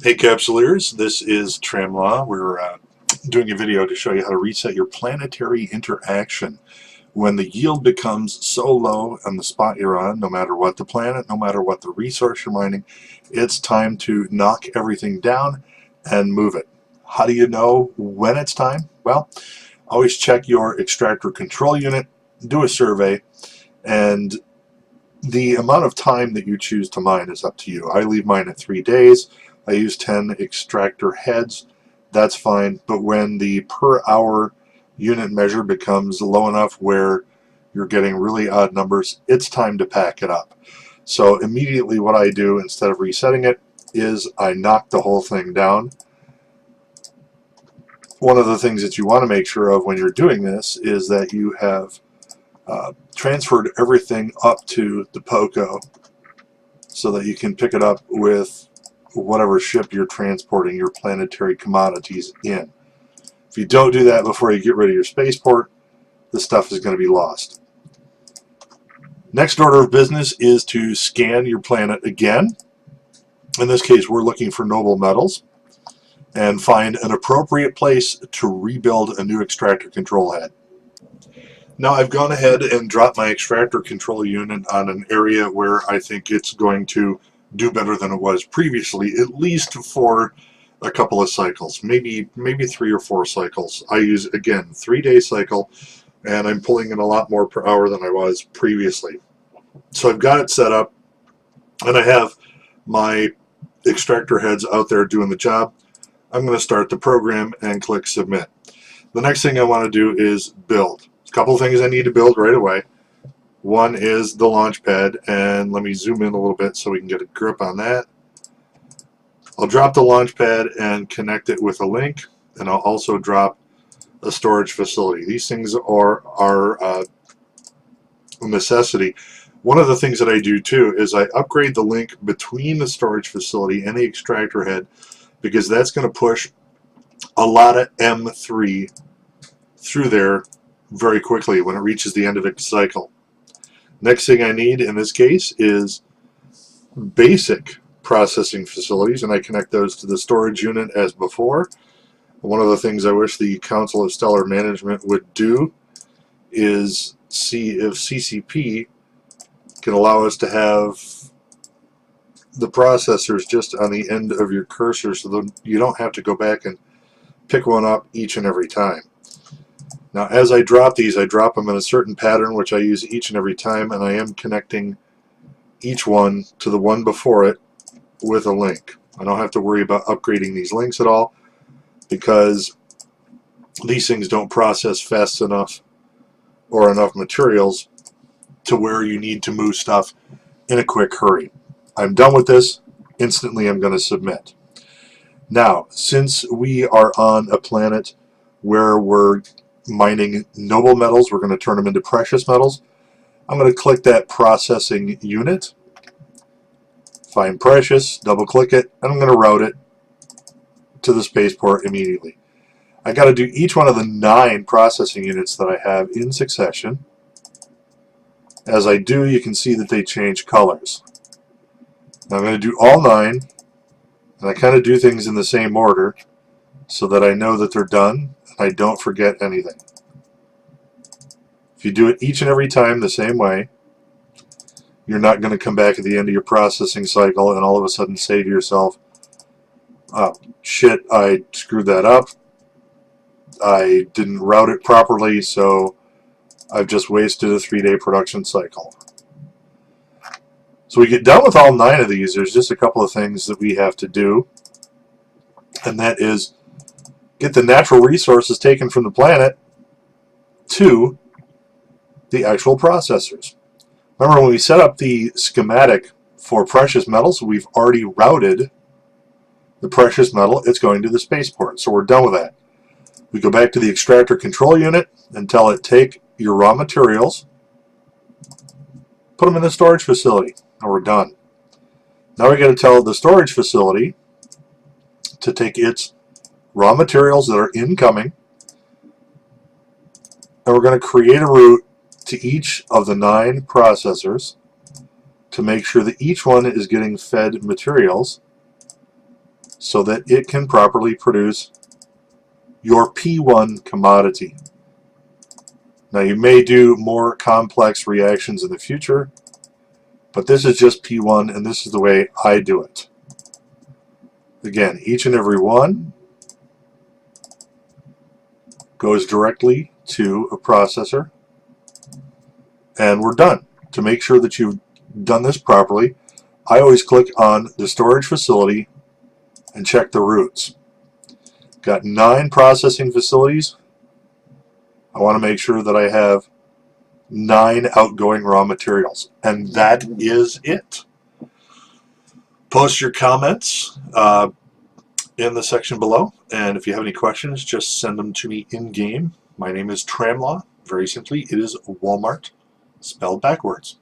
Hey Capsuleers, this is Tramlaw. We're doing a video to show you how to reset your planetary interaction when the yield becomes so low on the spot you're on, no matter what the planet, no matter what the resource you're mining. It's time to knock everything down and move it. How do you know when it's time? Well, always check your extractor control unit, do a survey, and the amount of time that you choose to mine is up to you. I leave mine at 3 days. I use 10 extractor heads. That's fine. But when the per hour unit measure becomes low enough where you're getting really odd numbers, it's time to pack it up. So immediately what I do instead of resetting it is I knock the whole thing down. One of the things that you want to make sure of when you're doing this is that you have transferred everything up to the POCO so that you can pick it up with whatever ship you're transporting your planetary commodities in. If you don't do that before you get rid of your spaceport, the stuff is going to be lost. Next order of business is to scan your planet again. In this case, we're looking for noble metals and find an appropriate place to rebuild a new extractor control head. Now I've gone ahead and dropped my extractor control unit on an area where I think it's going to do better than it was previously, at least for a couple of cycles, maybe 3 or 4 cycles. I use, again, 3-day cycle, and I'm pulling in a lot more per hour than I was previously. So I've got it set up, and I have my extractor heads out there doing the job. I'm going to start the program and click submit. The next thing I want to do is build. A couple of things I need to build right away. One is the launch pad, and let me zoom in a little bit so we can get a grip on that. I'll drop the launch pad and connect it with a link, and I'll also drop a storage facility. These things are a necessity. One of the things that I do too is I upgrade the link between the storage facility and the extractor head, because that's going to push a lot of M3 through there very quickly when it reaches the end of its cycle. Next thing I need in this case is basic processing facilities, and I connect those to the storage unit as before. One of the things I wish the Council of Stellar Management would do is see if CCP can allow us to have the processors just on the end of your cursor so that you don't have to go back and pick one up each and every time. Now, as I drop these, I drop them in a certain pattern, which I use each and every time, and I am connecting each one to the one before it with a link. I don't have to worry about upgrading these links at all, because these things don't process fast enough or enough materials to where you need to move stuff in a quick hurry. I'm done with this. Instantly, I'm going to submit. Now, since we are on a planet where we're mining noble metals, we're going to turn them into precious metals. I'm going to click that processing unit, find precious, double click it, and I'm going to route it to the spaceport immediately. I got to do each one of the 9 processing units that I have in succession. As I do, you can see that they change colors. Now I'm going to do all 9, and I kind of do things in the same order so that I know that they're done. I don't forget anything. If you do it each and every time the same way, you're not going to come back at the end of your processing cycle and all of a sudden say to yourself, oh, shit, I screwed that up. I didn't route it properly, so I've just wasted a 3-day production cycle. So we get done with all 9 of these. There's just a couple of things that we have to do, and that is get the natural resources taken from the planet to the actual processors. Remember, when we set up the schematic for precious metals, we've already routed the precious metal. It's going to the spaceport, so we're done with that. We go back to the extractor control unit and tell it, take your raw materials, put them in the storage facility, and we're done. Now we got to tell the storage facility to take its raw materials that are incoming, and we're going to create a route to each of the 9 processors to make sure that each one is getting fed materials so that it can properly produce your P1 commodity. Now you may do more complex reactions in the future, but this is just P1 and this is the way I do it. Again, each and every one goes directly to a processor and we're done. To make sure that you've done this properly, I always click on the storage facility and check the routes. Got 9 processing facilities. I want to make sure that I have 9 outgoing raw materials, and that is it. Post your comments in the section below, and if you have any questions, just send them to me in game. My name is Tramlaw. Very simply, it is Walmart spelled backwards.